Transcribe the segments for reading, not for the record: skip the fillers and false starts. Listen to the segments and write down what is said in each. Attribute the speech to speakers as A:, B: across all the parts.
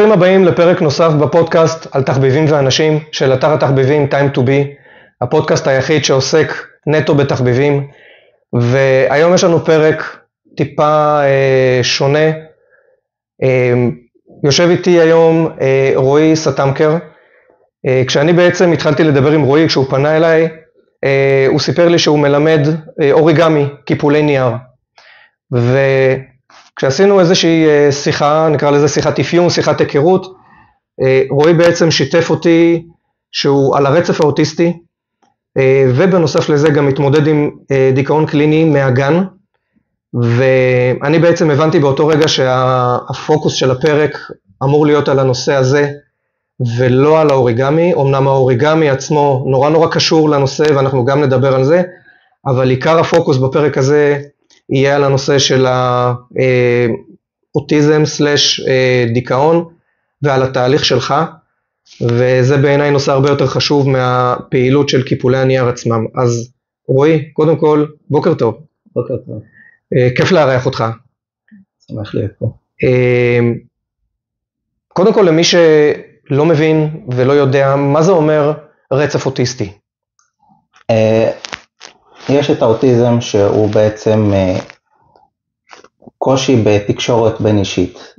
A: ברוכים הבאים לפרק נוסף בפודקאסט על תחביבים ואנשים של אתר התחביבים Time to Be, הפודקאסט היחיד שעוסק נטו בתחביבים, והיום יש לנו פרק טיפה שונה. יושב איתי היום רועי סטמקר. כשאני בעצם התחלתי לדבר עם רועי, כשהוא פנה אליי, הוא סיפר לי שהוא מלמד אוריגמי, קיפולי נייר. וכשעשינו איזושהי שיחה, נקרא לזה שיחת אפיון, שיחת היכרות, רועי בעצם שיתף אותי שהוא על הרצף האוטיסטי, ובנוסף לזה גם מתמודד עם דיכאון קליני מהגן, ואני בעצם הבנתי באותו רגע שהפוקוס של הפרק אמור להיות על הנושא הזה, ולא על האוריגמי. אמנם האוריגמי עצמו נורא קשור לנושא, ואנחנו גם נדבר על זה, אבל עיקר הפוקוס בפרק הזה יהיה על הנושא של האוטיזם סלש דיכאון, ועל התהליך שלך, וזה בעיניי נושא הרבה יותר חשוב מהפעילות של קיפולי הנייר עצמם. אז רועי, קודם כל, בוקר טוב.
B: בוקר טוב.
A: כיף לארח אותך.
B: שמח להיות פה.
A: קודם כל, למי שלא מבין ולא יודע, מה זה אומר רצף אוטיסטי?
B: יש את האוטיזם שהוא בעצם קושי בתקשורת בין אישית,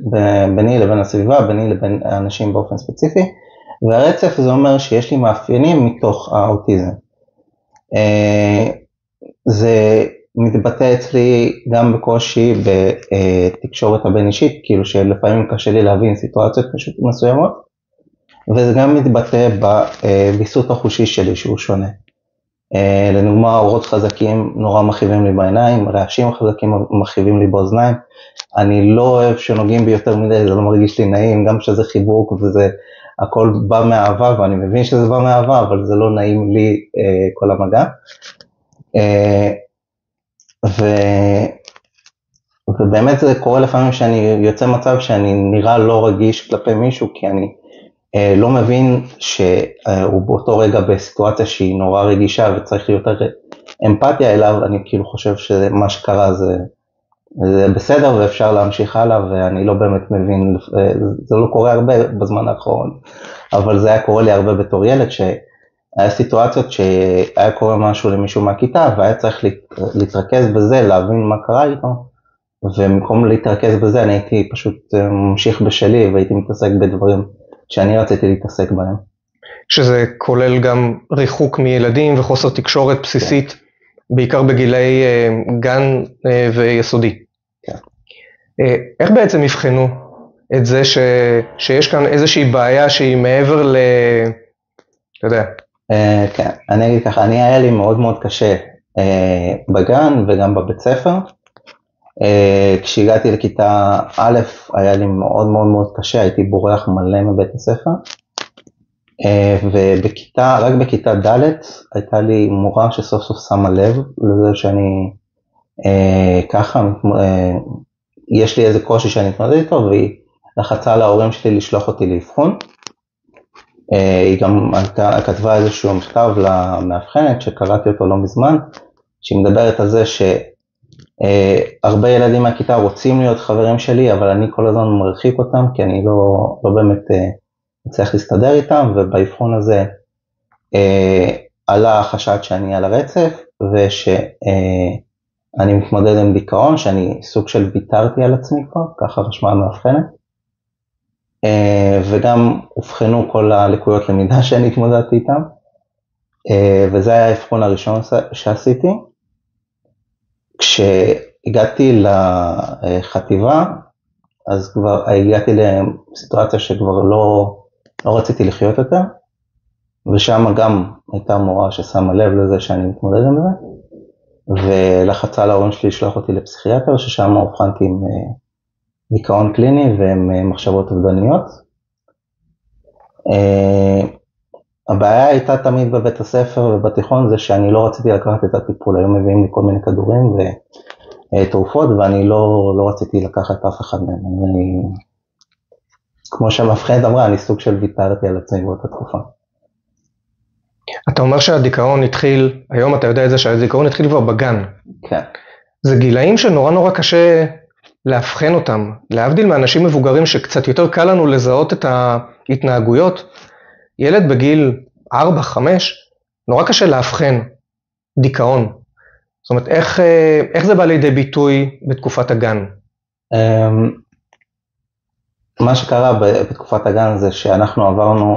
B: ביני לבין הסביבה, ביני לבין האנשים באופן ספציפי, והרצף זה אומר שיש לי מאפיינים מתוך האוטיזם. זה מתבטא אצלי גם בקושי בתקשורת הבין אישית, כאילו שלפעמים קשה לי להבין סיטואציות פשוט מסוימות, וזה גם מתבטא בביסות החושי שלי שהוא שונה. לדוגמה, אורות חזקים נורא מכאיבים לי בעיניים, רעשים חזקים מכאיבים לי באוזניים, אני לא אוהב שנוגעים בי יותר מדי, זה לא מרגיש לי נעים, גם שזה חיבוק וזה הכל בא מאהבה, ואני מבין שזה בא מאהבה, אבל זה לא נעים לי כל המגע. ובאמת זה קורה לפעמים שאני יוצא מצב שאני נראה לא רגיש כלפי מישהו, כי אני לא מבין שהוא באותו רגע בסיטואציה שהיא נורא רגישה וצריך להיות אמפתיה אליו. אני כאילו חושב שמה שקרה זה בסדר ואפשר להמשיך הלאה, ואני לא באמת מבין, זה לא קורה הרבה בזמן האחרון, אבל זה היה קורה לי הרבה בתור ילד, שהיה סיטואציות שהיה קורה משהו למישהו מהכיתה והיה צריך להתרכז בזה, להבין מה קרה איתו, ומקום להתרכז בזה אני הייתי פשוט ממשיך בשלי והייתי מתעסק בדברים שאני רציתי להתעסק בהם.
A: שזה כולל גם ריחוק מילדים וחוסר תקשורת בסיסית, בעיקר בגילי גן ויסודי. איך בעצם יבחנו את זה שיש כאן איזושהי בעיה שהיא מעבר אתה יודע?
B: כן, אני אגיד ככה, היה לי מאוד קשה בגן וגם בבית ספר. כשהגעתי לכיתה א' היה לי מאוד קשה, הייתי בורח מלא מבית הספר, רק בכיתה ד' הייתה לי מורה שסוף סוף שמה לב לזה שאני ככה, יש לי איזה קושי שאני מתמודד איתו, והיא לחצה להורים שלי לשלוח אותי לאבחון. היא גם כתבה איזשהו מכתב למאבחנת שקראתי אותו לא מזמן, שהיא מדברת על זה הרבה ילדים מהכיתה רוצים להיות חברים שלי, אבל אני כל הזמן מרחיק אותם, כי אני לא באמת מצליח להסתדר איתם, ובאבחון הזה עלה החשד שאני על הרצף, ושאני מתמודד עם דיכאון, שאני סוג של ויתרתי על עצמי כבר, ככה רשמה המאבחנת, וגם הובחנו כל הלקויות למידה שאני התמודדתי איתם, וזה היה האבחון הראשון שעשיתי. כשהגעתי לחטיבה, אז כבר הגעתי לסיטואציה שכבר לא רציתי לחיות יותר, ושם גם הייתה מורה ששמה לב לזה שאני מתמודד עם זה, ולחצה להורים שלי לשלוח אותי לפסיכיאטר, ששם הובחנתי עם דיכאון קליני ועם מחשבות אובדניות. הבעיה הייתה תמיד בבית הספר ובתיכון, זה שאני לא רציתי לקחת את הטיפול, היו מביאים לי כל מיני כדורים ותרופות, ואני לא רציתי לקחת אף אחד מהם. כמו שהמאבחנת אמרה, אני סוג של ויתרתי על עצמי באותה תקופה.
A: אתה אומר שהדיכאון התחיל, היום אתה יודע את זה שהדיכאון התחיל כבר בגן.
B: כן.
A: זה גילאים שנורא קשה לאבחן אותם, להבדיל מאנשים מבוגרים שקצת יותר קל לנו לזהות את ההתנהגויות, ילד בגיל 4-5, נורא קשה לאבחן דיכאון. זאת אומרת, איך זה בא לידי ביטוי בתקופת הגן?
B: מה שקרה בתקופת הגן זה שאנחנו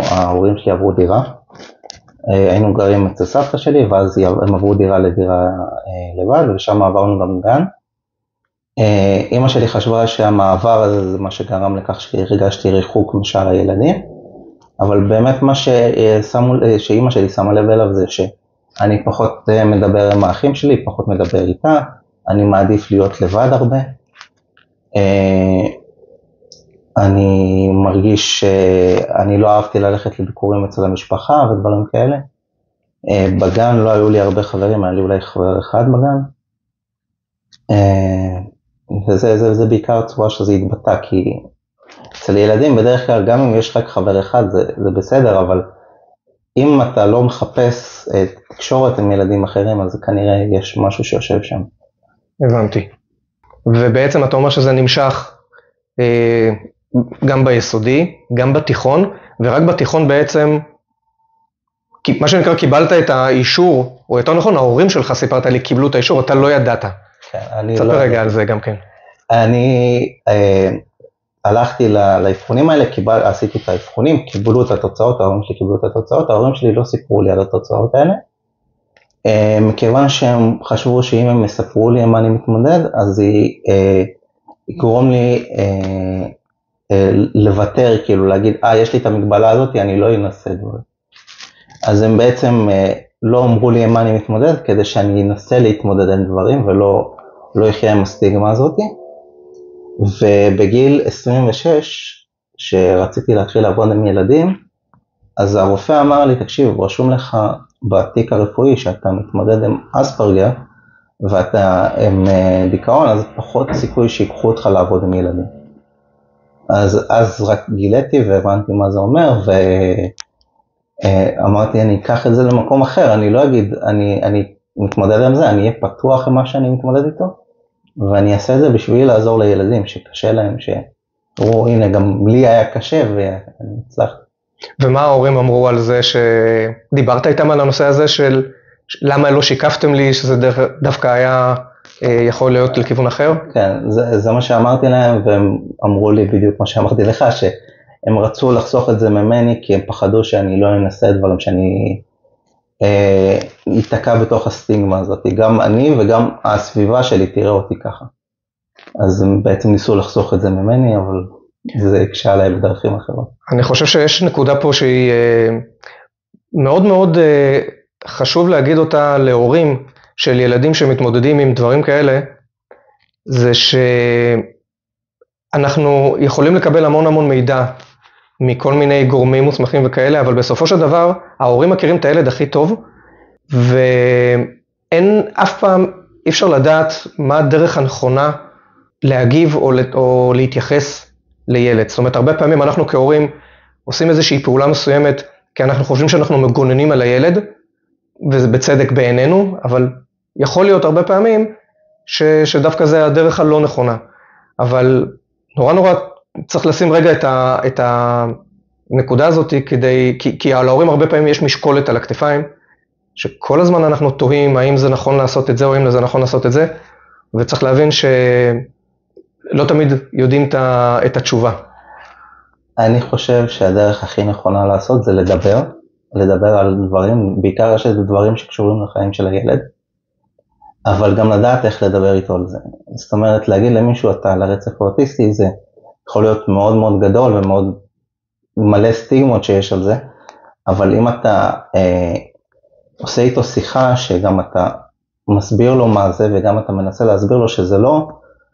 B: ההורים שלי עברו דירה, היינו גרים אצל סבתא שלי, ואז הם עברו דירה לדירה לבד, ושם עברנו גם גן. אמא שלי חשבה שהמעבר הזה זה מה שגרם לכך שהרגשתי ריחוק משאר הילדים, אבל באמת מה שאמא שלי שמה לב אליו זה שאני פחות מדבר עם האחים שלי, פחות מדבר איתה, אני מעדיף להיות לבד הרבה. אני מרגיש שאני לא אהבתי ללכת לביקורים אצל המשפחה ודברים כאלה. בגן לא היו לי הרבה חברים, היה לי אולי חבר אחד בגן. וזה בעיקר הצורה שזה התבטא, כי אצל ילדים בדרך כלל גם אם יש רק חבר אחד זה בסדר, אבל אם אתה לא מחפש תקשורת עם ילדים אחרים, אז כנראה יש משהו שיושב שם.
A: הבנתי. ובעצם אתה אומר שזה נמשך גם ביסודי, גם בתיכון, ורק בתיכון בעצם, מה שנקרא קיבלת את האישור, או יותר נכון, ההורים שלך סיפרת לי, קיבלו את האישור, אתה לא ידעת.
B: כן,
A: ספר רגע על זה גם כן.
B: אני הלכתי לאבחונים האלה, עשיתי את האבחונים, קיבלו את התוצאות, ההורים שלי קיבלו את התוצאות, ההורים שלי לא סיפרו לי על התוצאות האלה, מכיוון שהם חשבו שאם הם יספרו לי עם מה אני מתמודד, אז יגרום לי לוותר, כאילו להגיד, יש לי את המגבלה הזאת, אני לא אנסה דברים. אז הם בעצם לא אמרו לי עם מה אני מתמודד, כדי שאני אנסה להתמודד עם דברים, ולא יחיה עם הסטיגמה הזאת. ובגיל 26, שרציתי להתחיל לעבוד עם ילדים, אז הרופא אמר לי, תקשיב, רשום לך בתיק הרפואי שאתה מתמודד עם אספרגר, ואתה עם דיכאון, אז פחות סיכוי שיקחו אותך לעבוד עם ילדים. אז רק גיליתי והבנתי מה זה אומר, ואמרתי, אני אקח את זה למקום אחר, אני לא אגיד, אני מתמודד עם זה, אני אהיה פתוח עם מה שאני מתמודד איתו, ואני אעשה את זה בשביל לעזור לילדים שקשה להם, שראו, הנה, גם לי היה קשה ואני מצלח.
A: ומה ההורים אמרו על זה שדיברת איתם על הנושא הזה של למה לא שיקפתם לי שזה דווקא היה יכול להיות לכיוון אחר?
B: כן, זה מה שאמרתי להם, והם אמרו לי בדיוק מה שאמרתי לך, שהם רצו לחסוך את זה ממני, כי הם פחדו שאני לא אנסה דברים, שאני ייתקע בתוך הסטיגמה הזאת, גם אני וגם הסביבה שלי תראה אותי ככה. אז הם בעצם ניסו לחסוך את זה ממני, אבל זה הקשה עליי בדרכים אחרות.
A: אני חושב שיש נקודה פה שהיא מאוד מאוד חשוב להגיד אותה להורים של ילדים שמתמודדים עם דברים כאלה, זה שאנחנו יכולים לקבל המון מידע מכל מיני גורמים מוסמכים וכאלה, אבל בסופו של דבר ההורים מכירים את הילד הכי טוב, ואין אף פעם, אי אפשר לדעת מה הדרך הנכונה להגיב או להתייחס לילד. זאת אומרת, הרבה פעמים אנחנו כהורים עושים איזושהי פעולה מסוימת, כי אנחנו חושבים שאנחנו מגוננים על הילד, וזה בצדק בעינינו, אבל יכול להיות הרבה פעמים שדווקא זה הדרך הלא נכונה. אבל נורא צריך לשים רגע את הנקודה הזאת, כי על ההורים הרבה פעמים יש משקולת על הכתפיים, שכל הזמן אנחנו תוהים האם זה נכון לעשות את זה או אם זה נכון לעשות את זה, וצריך להבין שלא תמיד יודעים את התשובה.
B: אני חושב שהדרך הכי נכונה לעשות זה לדבר על דברים, בעיקר יש דברים שקשורים לחיים של הילד, אבל גם לדעת איך לדבר איתו על זה. זאת אומרת, להגיד למישהו אתה על הרצף האוטיסטי, זה יכול להיות מאוד מאוד גדול ומאוד מלא סטיגמות שיש על זה, אבל אם אתה עושה איתו שיחה שגם אתה מסביר לו מה זה, וגם אתה מנסה להסביר לו שזה לא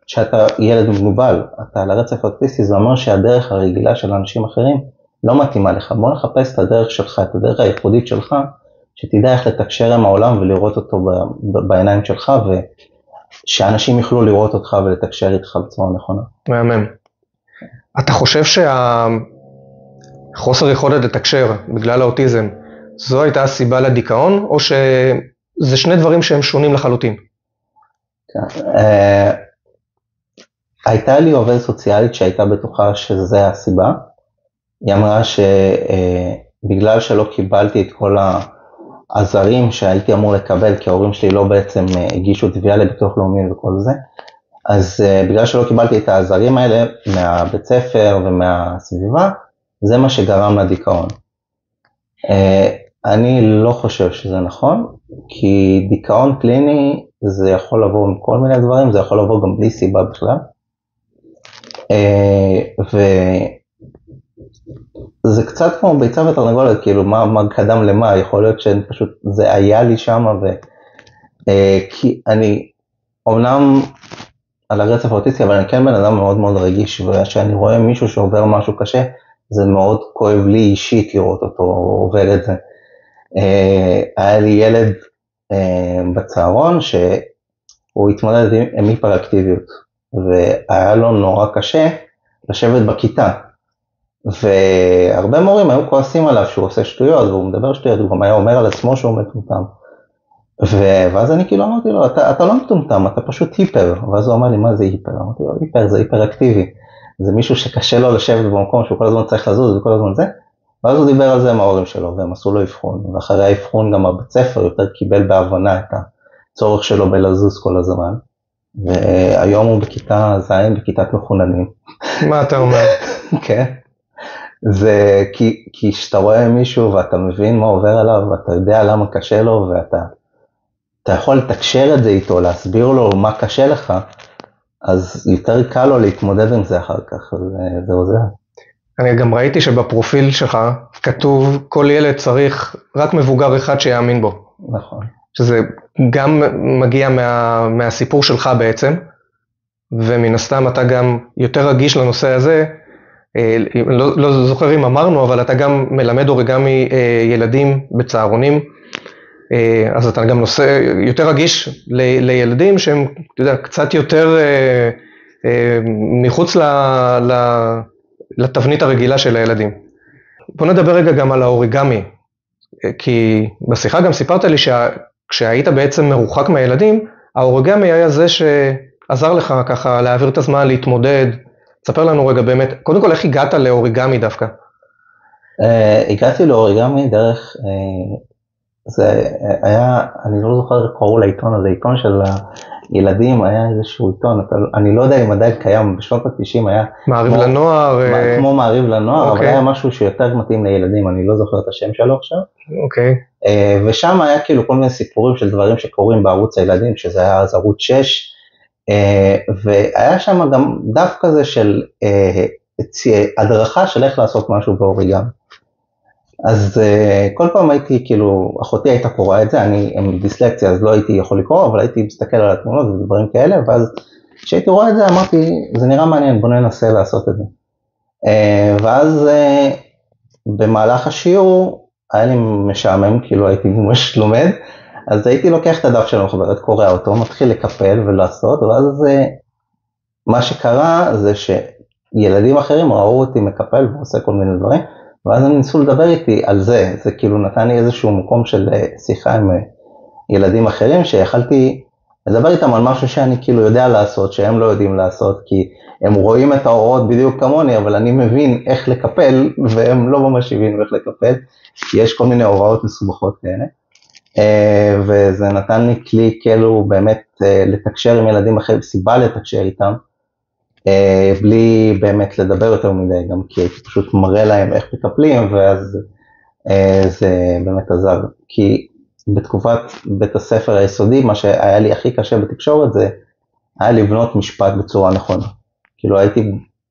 B: שאתה ילד מוגבל, אתה על הרצף האוטיסטי, זה אומר שהדרך הרגילה של אנשים אחרים לא מתאימה לך. בוא נחפש את הדרך שלך, את הדרך הייחודית שלך, שתדע איך לתקשר עם העולם ולראות אותו בעיניים שלך, ושאנשים יוכלו לראות אותך ולתקשר איתך בצורה נכונה.
A: מהמם. אתה חושב שהחוסר יכולת לתקשר בגלל האוטיזם, זו הייתה הסיבה לדיכאון, או שזה שני דברים שהם שונים לחלוטין?
B: כן. הייתה לי עובדת סוציאלית שהייתה בטוחה שזה הסיבה. היא אמרה שבגלל שלא קיבלתי את כל העזרים שהייתי אמור לקבל, כי ההורים שלי לא בעצם הגישו תביעה לביטוח לאומי וכל זה, אז בגלל שלא קיבלתי את העזרים האלה מהבית ספר ומהסביבה, זה מה שגרם לדיכאון. אני לא חושב שזה נכון, כי דיכאון קליני זה יכול לבוא מכל מיני דברים, זה יכול לבוא גם בלי סיבה בכלל. וזה קצת כמו ביצה ותרנגולת, כאילו מה קדם למה, יכול להיות שפשוט זה היה לי שם, כי אני אומנם על הרצף האוטיסטי, אבל אני כן בן אדם מאוד מאוד רגיש, וכשאני רואה מישהו שעובר משהו קשה, זה מאוד כואב לי אישית לראות אותו עובר את זה. היה לי ילד בצהרון שהוא התמודד עם היפראקטיביות, והיה לו נורא קשה לשבת בכיתה, והרבה מורים היו כועסים עליו שהוא עושה שטויות, והוא מדבר שטויות, הוא גם היה אומר על עצמו שהוא מטומטם. ואז אני כאילו אמרתי לו, אתה לא מטומטם, אתה פשוט היפר. ואז הוא אמר לי, מה זה היפר? אמרתי לו, היפר זה היפראקטיבי. זה מישהו שקשה לו לשבת במקום שהוא כל הזמן צריך לזוז וכל הזמן זה. ואז הוא דיבר על זה עם ההורים שלו, והם עשו לו אבחון. ואחרי האבחון גם הבית ספר יותר קיבל בהבנה את הצורך שלו בלזוז כל הזמן. והיום הוא בכיתה ז', בכיתת מחוננים.
A: מה אתה אומר?
B: כן. זה כי שאתה רואה מישהו ואתה מבין מה עובר עליו, ואתה יודע למה קשה לו, ואתה יכול לתקשר את זה איתו, להסביר לו מה קשה לך, אז יותר קל לו להתמודד עם זה אחר כך, זה עוזר.
A: אני גם ראיתי שבפרופיל שלך כתוב, כל ילד צריך רק מבוגר אחד שיאמין בו.
B: נכון.
A: שזה גם מגיע מהסיפור שלך בעצם, ומן הסתם אתה גם יותר רגיש לנושא הזה, לא זוכר אם אמרנו, אבל אתה גם מלמד אוריגמי ילדים בצהרונים, אז אתה גם יותר רגיש לילדים שהם, אתה יודע, קצת יותר מחוץ לתבנית הרגילה של הילדים. בוא נדבר רגע גם על האוריגמי, כי בשיחה גם סיפרת לי כשהיית בעצם מרוחק מהילדים, האוריגמי היה זה שעזר לך ככה להעביר את הזמן, להתמודד. תספר לנו רגע באמת, קודם כל איך הגעת לאוריגמי דווקא?
B: הגעתי לאוריגמי דרך, זה היה, אני לא זוכר איך קראו לעיתון הזה, עיתון של הילדים, היה איזשהו עיתון, אני לא יודע אם עדיין קיים, בשנות ה-90 היה...
A: מעריב לנוער.
B: כמו מעריב לנוער, אבל היה משהו שיותר מתאים לילדים, אני לא זוכר את השם שלו עכשיו.
A: אוקיי.
B: ושם היה כאילו כל מיני סיפורים של דברים שקורים בערוץ הילדים, שזה היה אז ערוץ 6, והיה שם גם דף כזה של הדרכה של איך לעשות משהו באוריגמי. אז כל פעם הייתי כאילו, אחותי הייתה קוראה את זה, אני עם דיסלקציה אז לא הייתי יכול לקרוא, אבל הייתי מסתכל על התמונות ודברים כאלה, ואז כשהייתי רואה את זה אמרתי, זה נראה מעניין, בוא ננסה לעשות את זה. ואז במהלך השיעור היה לי משעמם, כאילו הייתי ממש לומד, אז הייתי לוקח את הדף של המחברת, קורא אותו, מתחיל לקפל ולעשות, ואז מה שקרה זה שילדים אחרים ראו אותי מקפל ועושה כל מיני דברים, ואז הם ניסו לדבר איתי על זה, זה כאילו נתן לי איזשהו מקום של שיחה עם ילדים אחרים, שיכלתי לדבר איתם על משהו שאני כאילו יודע לעשות, שהם לא יודעים לעשות, כי הם רואים את ההוראות בדיוק כמוני, אבל אני מבין איך לקפל, והם לא ממש הבינו איך לקפל, כי יש כל מיני הוראות מסובכות כאלה. וזה נתן לי כלי כאילו באמת לתקשר עם ילדים אחרים, סיבה לתקשר איתם, בלי באמת לדבר יותר מדי, גם כי הייתי פשוט מראה להם איך מקפלים, ואז זה באמת עזר. כי בתקופת בית הספר היסודי, מה שהיה לי הכי קשה בתקשורת זה, היה לבנות משפט בצורה נכונה. כאילו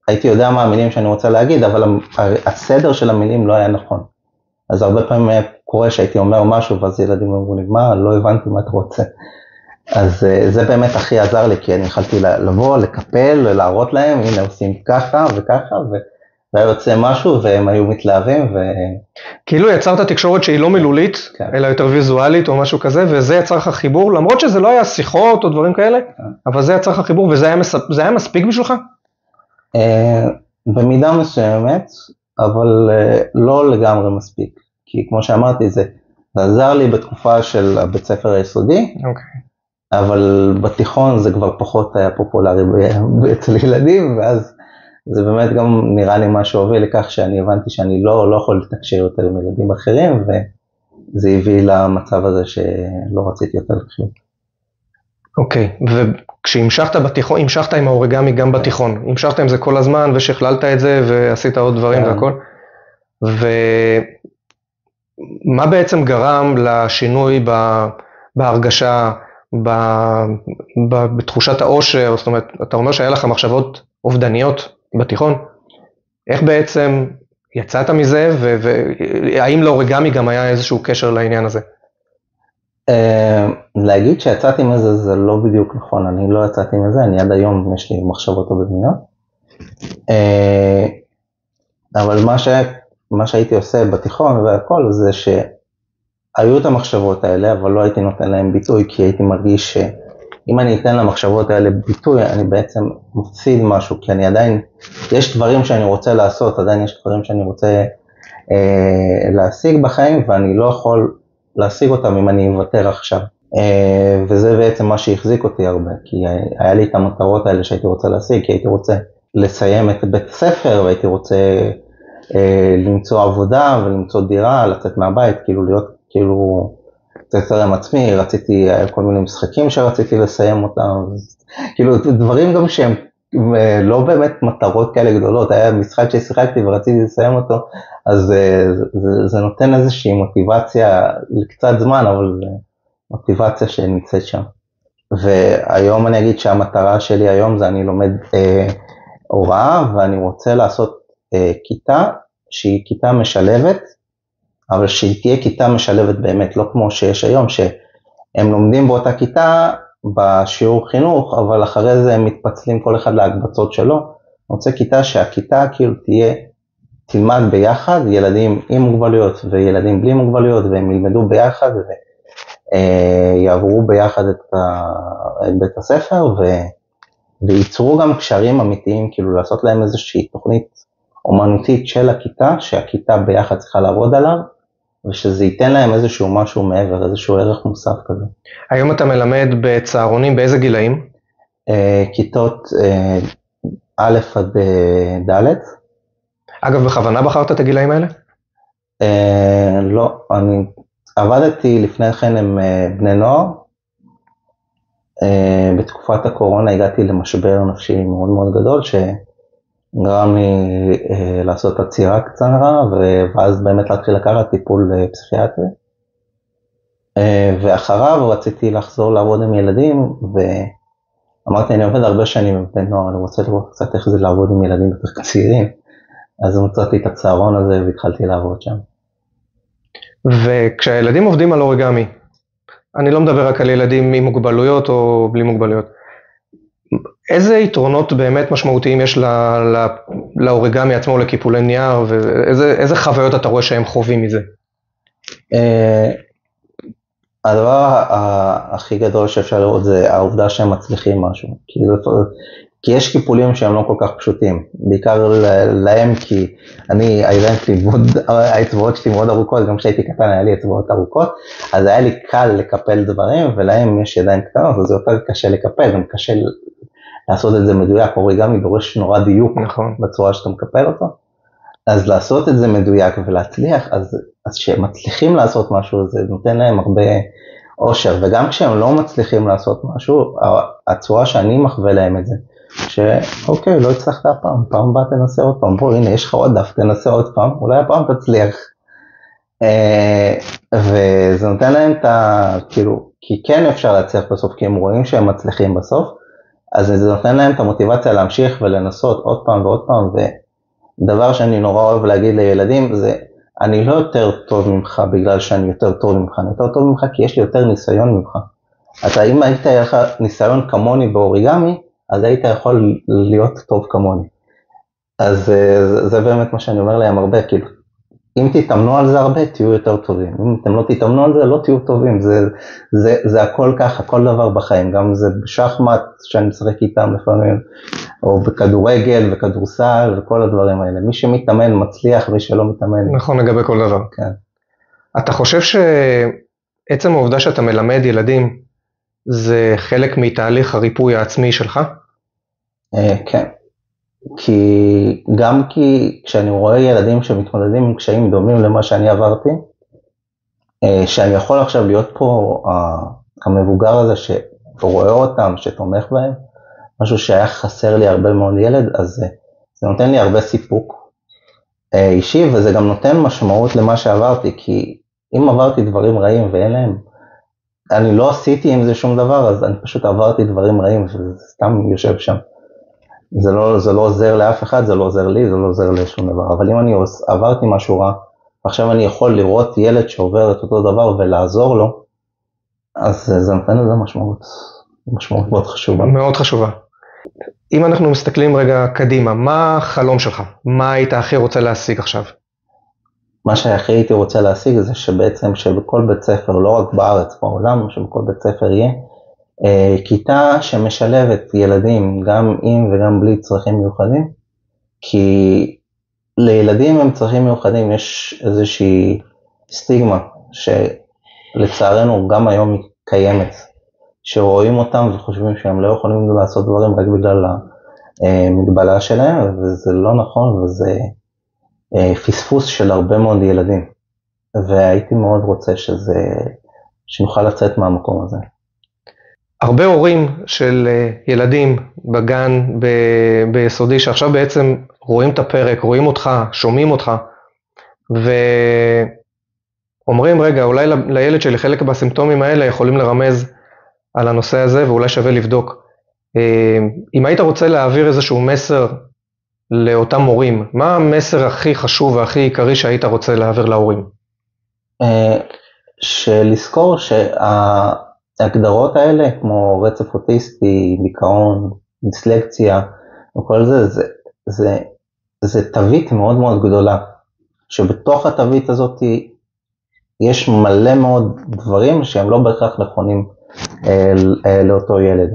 B: הייתי יודע מה המילים שאני רוצה להגיד, אבל הסדר של המילים לא היה נכון. אז הרבה פעמים קורה שהייתי אומר משהו, ואז ילדים אמרו לי, מה, לא הבנתי מה אתה רוצה. אז זה באמת הכי עזר לי, כי אני יכלתי לבוא, לקפל, להראות להם, הנה עושים ככה וככה, והיה יוצא משהו, והם היו מתלהבים.
A: כאילו יצרת תקשורת שהיא לא מילולית, אלא יותר ויזואלית או משהו כזה, וזה יצר לך חיבור, למרות שזה לא היה שיחות או דברים כאלה, אבל זה יצר לך חיבור, וזה היה מספיק בשבילך?
B: במידה מסוימת, אבל לא לגמרי מספיק, כי כמו שאמרתי, זה עזר לי בתקופה של הבית ספר היסודי, אבל בתיכון זה כבר פחות היה פופולרי אצל ילדים, ואז זה באמת גם נראה לי מה שהוביל לכך שאני הבנתי שאני לא יכול לתקשר יותר עם ילדים אחרים, וזה הביא למצב הזה שלא רציתי יותר לחיות.
A: אוקיי, וכשהמשכת בתיכון, המשכת עם האוריגמי גם בתיכון, המשכת עם זה כל הזמן ושכללת את זה ועשית עוד דברים והכל, ומה בעצם גרם לשינוי בהרגשה, בתחושת האושר? זאת אומרת, אתה אומר שהיה לך מחשבות אובדניות בתיכון, איך בעצם יצאת מזה, והאם לאוריגמי גם היה איזשהו קשר לעניין הזה?
B: להגיד שיצאתי מזה זה לא בדיוק נכון, אני לא יצאתי מזה, אני עד היום יש לי מחשבות אובדניות, אבל מה שהייתי עושה בתיכון והכל זה שהיו את המחשבות האלה, אבל לא הייתי נותן להם ביטוי, כי הייתי מרגיש שאם אני אתן למחשבות האלה ביטוי, אני בעצם מפסיד משהו, כי אני עדיין, יש דברים שאני רוצה לעשות, עדיין יש דברים שאני רוצה להשיג בחיים, ואני לא יכול להשיג אותם אם אני אוותר עכשיו. וזה בעצם מה שהחזיק אותי הרבה, כי היה לי את המטרות האלה שהייתי רוצה להשיג, כי הייתי רוצה לסיים את בית הספר, והייתי רוצה למצוא עבודה ולמצוא דירה, לצאת מהבית, כאילו להיות כאילו יותר עם עצמי, רציתי כל מיני משחקים שרציתי לסיים אותם, כאילו דברים גם שהם לא באמת מטרות כאלה גדולות, היה משחק ששיחקתי ורציתי לסיים אותו, אז זה נותן איזושהי מוטיבציה לקצת זמן, אבל זה מוטיבציה שנמצאת שם. והיום אני אגיד שהמטרה שלי היום זה אני לומד הוראה, ואני רוצה לעשות כיתה שהיא כיתה משלבת, אבל שהיא תהיה כיתה משלבת באמת, לא כמו שיש היום, שהם לומדים באותה כיתה בשיעור חינוך, אבל אחרי זה הם מתפצלים כל אחד להקבצות שלו. אני רוצה כיתה שהכיתה כאילו תלמד ביחד, יילדים עם מוגבלויות וילדים בלי מוגבלויות, והם ילמדו ביחד ויעברו ביחד את בית הספר, וייצרו גם קשרים אמיתיים, כאילו לעשות להם איזושהי תוכנית אומנותית של הכיתה, שהכיתה ביחד צריכה לעבוד עליו, ושזה ייתן להם איזשהו משהו מעבר, איזשהו ערך מוסף כזה.
A: היום אתה מלמד בצהרונים, באיזה גילאים?
B: כיתות א' עד ד'.
A: אגב, בכוונה בחרת את הגילאים האלה?
B: לא, אני עבדתי לפני כן עם בני נוער. בתקופת הקורונה הגעתי למשבר נפשי מאוד מאוד גדול, שגרם לי לעשות עצירה קצרה, ואז באמת להתחיל לקחת טיפול פסיכיאטרי. ואחריו רציתי לחזור לעבוד עם ילדים, ואמרתי, אני עובד הרבה שנים עם בני נוער, אני רוצה לראות קצת איך זה לעבוד עם ילדים יותר צעירים. אז מצאתי את הצהרון הזה והתחלתי לעבוד שם.
A: וכשהילדים עובדים על אוריגמי, אני לא מדבר רק על ילדים עם מוגבלויות או בלי מוגבלויות, איזה יתרונות באמת משמעותיים יש לאוריגמי עצמו, לקיפולי נייר, ואיזה חוויות אתה רואה שהם חווים מזה?
B: הדבר הכי גדול שאפשר לראות זה העובדה שהם מצליחים משהו, כי יש קיפולים שהם לא כל כך פשוטים, בעיקר להם, כי האצבעות שלי מאוד ארוכות, גם כשהייתי קטן היה לי אצבעות ארוכות, אז היה לי קל לקפל דברים, ולהם יש ידיים קטנות, אז זה יותר קשה לקפל, גם קשה לעשות את זה מדויק, אוריגמי דורש נורא דיוק, נכון, בצורה שאתה מקפל אותו, אז לעשות את זה מדויק ולהצליח, אז שהם מצליחים לעשות משהו, זה נותן להם הרבה אושר, וגם כשהם לא מצליחים לעשות משהו, הצורה שאני מחווה להם את זה, שאוקיי, לא הצלחת הפעם, פעם הבאה תנסה עוד פעם, בוא הנה יש לך עוד דף, תנסה עוד פעם, אולי הפעם תצליח. וזה נותן להם כאילו, כי כן אפשר להצליח בסוף, כי הם רואים שהם מצליחים בסוף, אז זה נותן להם את המוטיבציה להמשיך ולנסות עוד פעם ועוד פעם, ודבר שאני נורא אוהב להגיד לילדים, זה אני לא יותר טוב ממך בגלל שאני יותר טוב ממך, אני יותר טוב ממך כי יש לי יותר ניסיון ממך. אם היית לך ניסיון כמוני באוריגמי, אז היית יכול להיות טוב כמוני. אז זה באמת מה שאני אומר להם הרבה, כאילו, אם תתאמנו על זה הרבה, תהיו יותר טובים. אם אתם לא תתאמנו על זה, לא תהיו טובים. זה הכל ככה, כל דבר בחיים. גם זה בשחמט שאני משחק איתם לפעמים, או בכדורגל וכדורסל וכל הדברים האלה. מי שמתאמן מצליח, מי שלא מתאמן.
A: נכון, לגבי כל דבר.
B: כן.
A: אתה חושב שעצם העובדה שאתה מלמד ילדים, זה חלק מתהליך הריפוי העצמי שלך?
B: כן, גם כי כשאני רואה ילדים שמתמודדים עם קשיים דומים למה שאני עברתי, שאני יכול עכשיו להיות פה המבוגר הזה שרואה אותם, שתומך בהם, משהו שהיה חסר לי הרבה מאוד ילד, אז זה נותן לי הרבה סיפוק אישי, וזה גם נותן משמעות למה שעברתי, כי אם עברתי דברים רעים ואין להם, אני לא עשיתי עם זה שום דבר, אז אני פשוט עברתי דברים רעים, וזה סתם יושב שם. זה לא עוזר לאף אחד, זה לא עוזר לי, זה לא עוזר לשום דבר, אבל אם אני עברתי משהו רע, ועכשיו אני יכול לראות ילד שעובר את אותו דבר ולעזור לו, אז זה נותן לזה משמעות מאוד חשובה.
A: מאוד חשובה. אם אנחנו מסתכלים רגע קדימה, מה החלום שלך? מה היית הכי רוצה להשיג עכשיו?
B: מה שהכי הייתי רוצה להשיג זה שבעצם שבכל בית ספר, לא רק בארץ, בעולם, שבכל בית ספר יהיה, כיתה שמשלבת ילדים גם עם וגם בלי צרכים מיוחדים, כי לילדים עם צרכים מיוחדים יש איזושהי סטיגמה שלצערנו גם היום היא קיימת, שרואים אותם וחושבים שהם לא יכולים לעשות דברים רק בגלל המגבלה שלהם, וזה לא נכון, וזה פספוס של הרבה מאוד ילדים, והייתי מאוד רוצה שנוכל לצאת מהמקום הזה.
A: הרבה הורים של ילדים בגן, ביסודי, שעכשיו בעצם רואים את הפרק, רואים אותך, שומעים אותך, ואומרים, רגע, אולי לילד שלי חלק בסימפטומים האלה יכולים לרמז על הנושא הזה, ואולי שווה לבדוק. אם היית רוצה להעביר איזשהו מסר לאותם הורים, מה המסר הכי חשוב והכי עיקרי שהיית רוצה להעביר להורים?
B: שלזכור ההגדרות האלה, כמו רצף אוטיסטי, דיכאון, דיסלקציה, וכל זה תווית מאוד מאוד גדולה, שבתוך התווית הזאת יש מלא מאוד דברים שהם לא בהכרח נכונים לאותו ילד.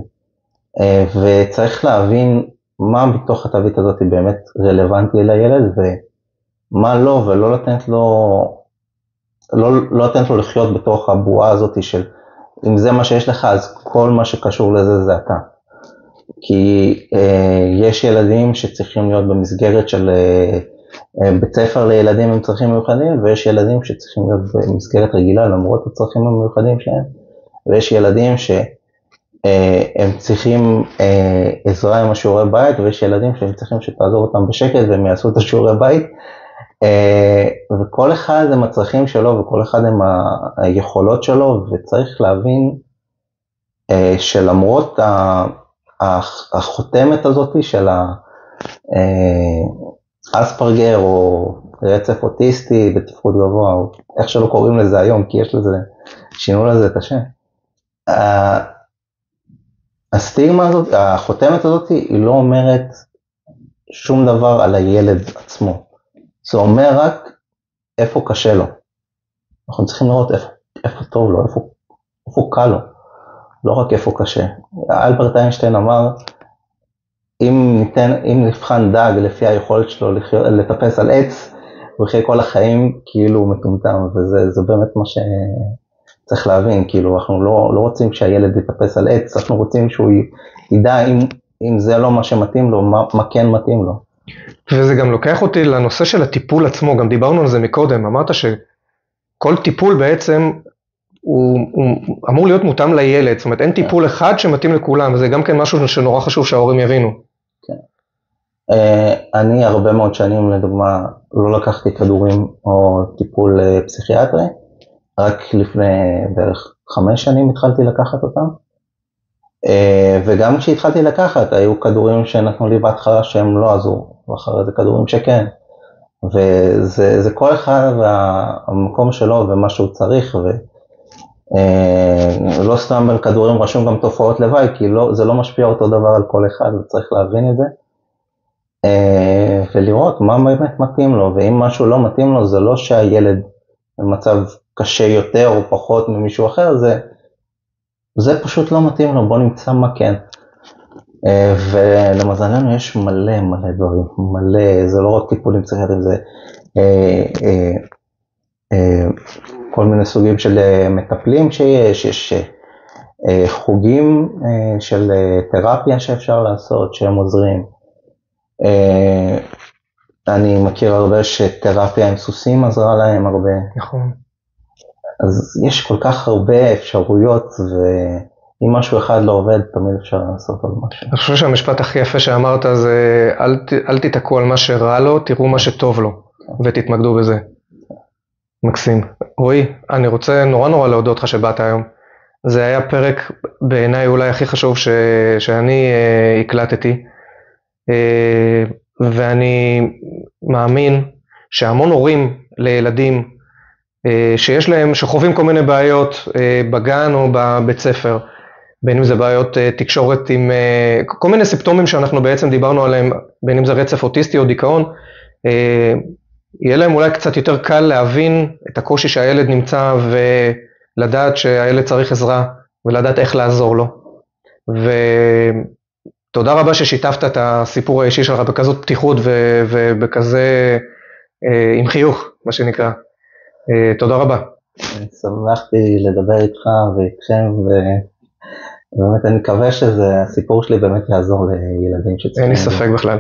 B: וצריך להבין מה בתוך התווית הזאת באמת רלוונטי לילד, ומה לא, ולא לתת לו לחיות בתוך הבועה הזאת של אם זה מה שיש לך, אז כל מה שקשור לזה זה אתה. כי יש ילדים שצריכים להיות במסגרת של בית ספר לילדים עם צרכים מיוחדים, ויש ילדים שצריכים להיות במסגרת רגילה למרות הצרכים המיוחדים שלהם, ויש ילדים שהם צריכים עזרה עם השיעורי בית, ויש ילדים שהם צריכים שתעזור אותם בשקט והם יעשו את השיעורי בית, וכל אחד עם הצרכים שלו וכל אחד עם היכולות שלו, וצריך להבין שלמרות החותמת הזאת של אספרגר או רצף אוטיסטי בתפקוד גבוה, או איך שלא קוראים לזה היום, כי יש לזה, שינו לזה את השם. הסטיגמה הזאת, החותמת הזאת היא לא אומרת שום דבר על הילד עצמו. זה אומר רק איפה קשה לו. אנחנו צריכים לראות איפה טוב לו, איפה קל לו, לא רק איפה קשה. אלברט איינשטיין אמר, אם נבחן דג לפי היכולת שלו לטפס על עץ, הוא יחיה כל החיים כאילו הוא מטומטם, וזה באמת מה שצריך להבין, כאילו אנחנו לא רוצים שהילד יטפס על עץ, אנחנו רוצים שהוא ידע אם זה לא מה שמתאים לו, מה כן מתאים לו.
A: וזה גם לוקח אותי לנושא של הטיפול עצמו, גם דיברנו על זה מקודם, אמרת שכל טיפול בעצם הוא אמור להיות מותאם לילד, זאת אומרת אין טיפול אחד שמתאים לכולם, וזה גם כן משהו שנורא חשוב שההורים יבינו.
B: כן. אני הרבה מאוד שנים לדוגמה לא לקחתי כדורים או טיפול פסיכיאטרי, רק לפני בערך 5 שנים התחלתי לקחת אותם, וגם כשהתחלתי לקחת היו כדורים שנתנו לי בהתחלה שהם לא עזרו, ואחרי זה כדורים שכן, וזה כל אחד והמקום שלו ומה שהוא צריך, ולא סתם בין כדורים רשום גם תופעות לוואי, כי זה לא משפיע אותו דבר על כל אחד, וצריך להבין את זה, ולראות מה באמת מתאים לו, ואם משהו לא מתאים לו זה לא שהילד במצב קשה יותר או פחות ממישהו אחר, זה פשוט לא מתאים לו, בוא נמצא מה כן. ולמזלנו יש מלא דברים, מלא, זה לא רק טיפולים פסיכיאטריים, זה כל מיני סוגים של מטפלים שיש חוגים של תרפיה שאפשר לעשות, שהם עוזרים. אני מכיר הרבה שתרפיה עם סוסים עזרה להם הרבה.
A: נכון.
B: אז יש כל כך הרבה אפשרויות, ואם משהו אחד לא עובד, תמיד אפשר לעשות עוד משהו.
A: אני חושב שהמשפט הכי יפה שאמרת זה, אל תתעקו על מה שרע לו, תראו מה שטוב לו, ותתמקדו בזה. מקסים. רועי, אני רוצה נורא להודות לך שבאת היום. זה היה פרק בעיניי אולי הכי חשוב שאני הקלטתי, ואני מאמין שהמון הורים לילדים שיש להם, שחווים כל מיני בעיות בגן או בבית ספר, בין אם זה בעיות תקשורת עם כל מיני סימפטומים שאנחנו בעצם דיברנו עליהם, בין אם זה רצף אוטיסטי או דיכאון, יהיה להם אולי קצת יותר קל להבין את הקושי שהילד נמצא ולדעת שהילד צריך עזרה ולדעת איך לעזור לו. ותודה רבה ששיתפת את הסיפור האישי שלך בכזאת פתיחות ובכזה עם חיוך, מה שנקרא. תודה רבה.
B: שמחתי לדבר איתך ואיתכם, ובאמת אני מקווה שהסיפור שלי באמת יעזור לילדים שצריכים.
A: אין לי ספק בכלל.